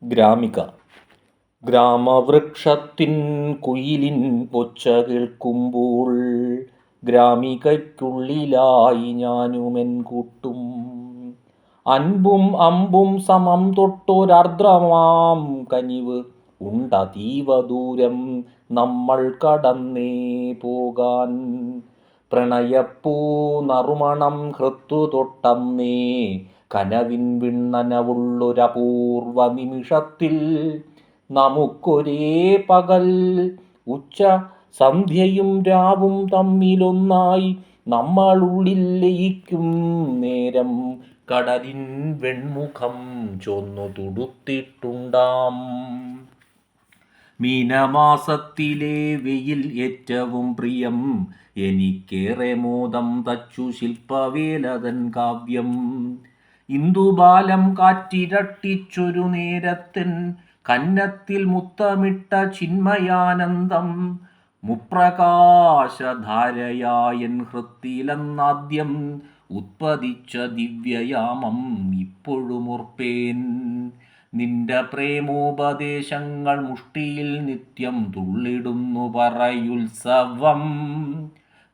ഗ്രാമിക. ഗ്രാമവൃക്ഷത്തിൻ കുയിലിൻ ഒച്ച കേൾക്കുമ്പോൾ ഗ്രാമികയ്ക്കുള്ളിലായി ഞാനുമെൻ കൂട്ടും. അൻപും അമ്പും സമം തൊട്ടൊരാർദ്രമാം കനിവ് ഉണ്ടതീവ ദൂരം നമ്മൾ കടന്നേ പോകാൻ. പ്രണയപ്പൂ നറുമണം ഹൃത്തു തൊട്ടന്നേ കനവിൻ വിണ്ണനവുള്ളൊരപൂർവ നിമിഷത്തിൽ നമുക്കൊരേ പകൽ ഉച്ച സന്ധ്യയും രാവും തമ്മിലൊന്നായി നമ്മളുള്ളിൽ ലയിക്കും നേരം കടലിൻ വെൺമുഖം ചൊന്നു തുടുത്തിട്ടുണ്ടാം. മീനമാസത്തിലെ വെയിൽ ഏറ്റവും പ്രിയം എനിക്കേറെ മോദം തച്ചു ശില്പവേലതൻ കാവ്യം. ഇന്ദുബാലം കാറ്റിരട്ടിച്ചൊരു നേരത്തൻ കന്നത്തിൽ മുത്തമിട്ട ചിന്മയാനന്ദം മുപ്രകാശധാരയായൻ ഹൃത്തിലെന്നാദ്യം ഉത്പതിച്ച ദിവ്യയാമം ഇപ്പോഴുമോർപ്പേൻ. നിന്റെ പ്രേമോപദേശങ്ങൾ മുഷ്ടിയിൽ നിത്യം തുള്ളിടുന്നു പറയുത്സവം.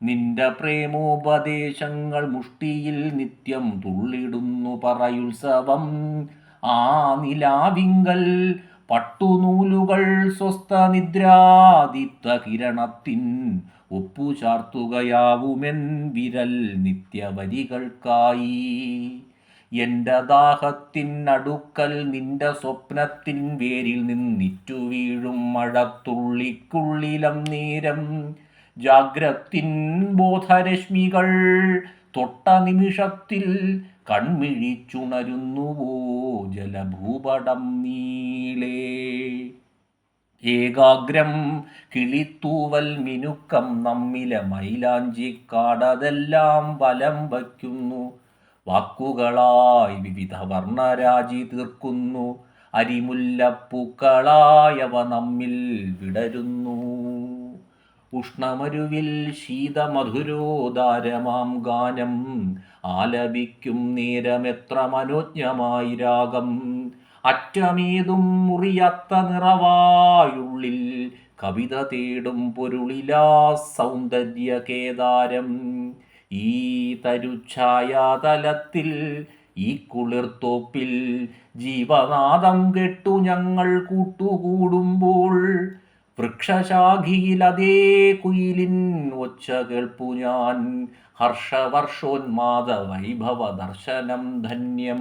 നിന്റെ പ്രേമോപദേശങ്ങൾ മുഷ്ടിയിൽ നിത്യം തുള്ളിടുന്നു പറയുത്സവം. ആ നിലാവിങ്കൽ പട്ടുനൂലുകൾ സ്വസ്ഥനിദ്രാദിത്വ കിരണത്തിൻ ഒപ്പുചാർത്തുകയാവുമെൻ വിരൽ നിത്യവരികൾക്കായി. എന്റെ ദാഹത്തിൻ അടുക്കൽ നിന്റെ സ്വപ്നത്തിൻ വേരിൽ നിന്നിറ്റു വീഴും മഴത്തുള്ളിക്കുള്ളിലം നേരം ജാഗ്രത്തിൻ ബോധരശ്മികൾ തൊട്ട നിമിഷത്തിൽ കൺമിഴിച്ചുണരുന്നുവോ ജലഭൂപടം നീളേ. ഏകാഗ്രം കിളിത്തൂവൽ മിനുക്കം നമ്മിലെ മൈലാഞ്ചിക്കാടതെല്ലാം വലം വയ്ക്കുന്നു. വാക്കുകളായി വിവിധ വർണ്ണരാജി തീർക്കുന്നു. അരിമുല്ലപ്പൂക്കളായവ നമ്മിൽ വിടരുന്നു. ഉഷ്ണമരുവിൽ ശീതമധുരോദാരമാം ഗാനം ആലപിക്കും നേരമെത്ര മനോജ്ഞമായി രാഗം. അറ്റമേതും മുറിയാത്ത നിറവായുള്ളിൽ കവിത തേടും പൊരുളിലാ സൗന്ദര്യ കേദാരം. ഈ തരുഛായാതലത്തിൽ ഈ കുളിർത്തോപ്പിൽ ജീവനാദം കെട്ടു ഞങ്ങൾ കൂട്ടുകൂടുമ്പോൾ വൃക്ഷശാഖിയിൽ അതേ കുയിലിൻ ഒച്ച കേൾപ്പു ഞാൻ. ഹർഷവർഷോന്മാദ വൈഭവ ദർശനം ധന്യം.